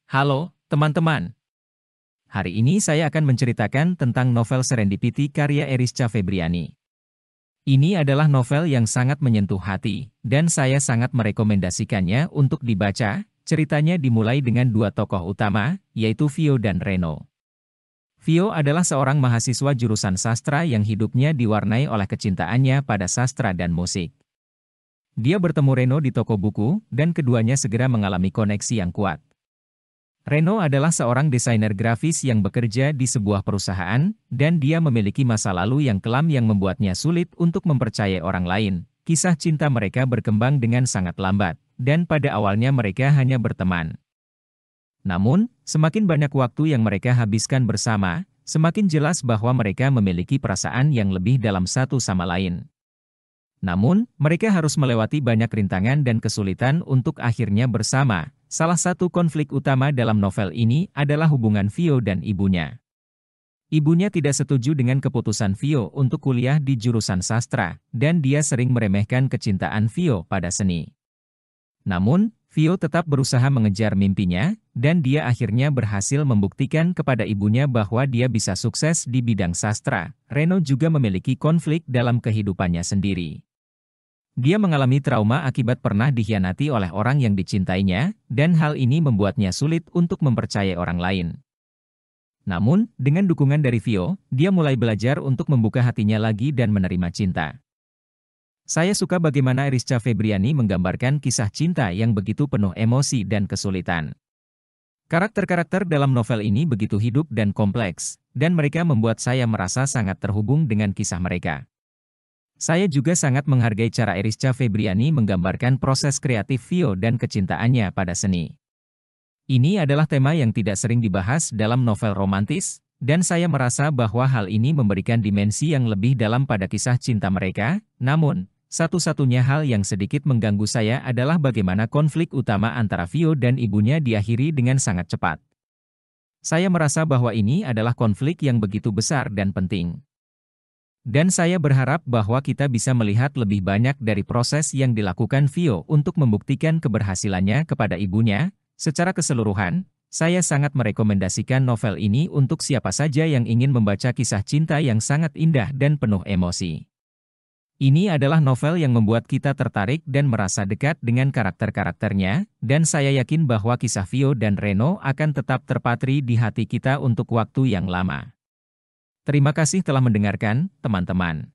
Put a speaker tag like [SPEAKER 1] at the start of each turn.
[SPEAKER 1] Halo, teman-teman. Hari ini saya akan menceritakan tentang novel Serendipity karya Erisca Febriani. Ini adalah novel yang sangat menyentuh hati, dan saya sangat merekomendasikannya untuk dibaca. Ceritanya dimulai dengan dua tokoh utama, yaitu Vio dan Reno. Vio adalah seorang mahasiswa jurusan sastra yang hidupnya diwarnai oleh kecintaannya pada sastra dan musik. Dia bertemu Reno di toko buku, dan keduanya segera mengalami koneksi yang kuat. Reno adalah seorang desainer grafis yang bekerja di sebuah perusahaan, dan dia memiliki masa lalu yang kelam yang membuatnya sulit untuk mempercayai orang lain. Kisah cinta mereka berkembang dengan sangat lambat, dan pada awalnya mereka hanya berteman. Namun, semakin banyak waktu yang mereka habiskan bersama, semakin jelas bahwa mereka memiliki perasaan yang lebih dalam satu sama lain. Namun, mereka harus melewati banyak rintangan dan kesulitan untuk akhirnya bersama. Salah satu konflik utama dalam novel ini adalah hubungan Vio dan ibunya. Ibunya tidak setuju dengan keputusan Vio untuk kuliah di jurusan sastra, dan dia sering meremehkan kecintaan Vio pada seni. Namun, Vio tetap berusaha mengejar mimpinya, dan dia akhirnya berhasil membuktikan kepada ibunya bahwa dia bisa sukses di bidang sastra. Reno juga memiliki konflik dalam kehidupannya sendiri. Dia mengalami trauma akibat pernah dikhianati oleh orang yang dicintainya, dan hal ini membuatnya sulit untuk mempercayai orang lain. Namun, dengan dukungan dari Vio, dia mulai belajar untuk membuka hatinya lagi dan menerima cinta. Saya suka bagaimana Erisca Febriani menggambarkan kisah cinta yang begitu penuh emosi dan kesulitan. Karakter-karakter dalam novel ini begitu hidup dan kompleks, dan mereka membuat saya merasa sangat terhubung dengan kisah mereka. Saya juga sangat menghargai cara Erisca Febriani menggambarkan proses kreatif Vio dan kecintaannya pada seni. Ini adalah tema yang tidak sering dibahas dalam novel romantis, dan saya merasa bahwa hal ini memberikan dimensi yang lebih dalam pada kisah cinta mereka. Namun, satu-satunya hal yang sedikit mengganggu saya adalah bagaimana konflik utama antara Vio dan ibunya diakhiri dengan sangat cepat. Saya merasa bahwa ini adalah konflik yang begitu besar dan penting. Dan saya berharap bahwa kita bisa melihat lebih banyak dari proses yang dilakukan Vio untuk membuktikan keberhasilannya kepada ibunya. Secara keseluruhan, saya sangat merekomendasikan novel ini untuk siapa saja yang ingin membaca kisah cinta yang sangat indah dan penuh emosi. Ini adalah novel yang membuat kita tertarik dan merasa dekat dengan karakter-karakternya, dan saya yakin bahwa kisah Vio dan Reno akan tetap terpatri di hati kita untuk waktu yang lama. Terima kasih telah mendengarkan, teman-teman.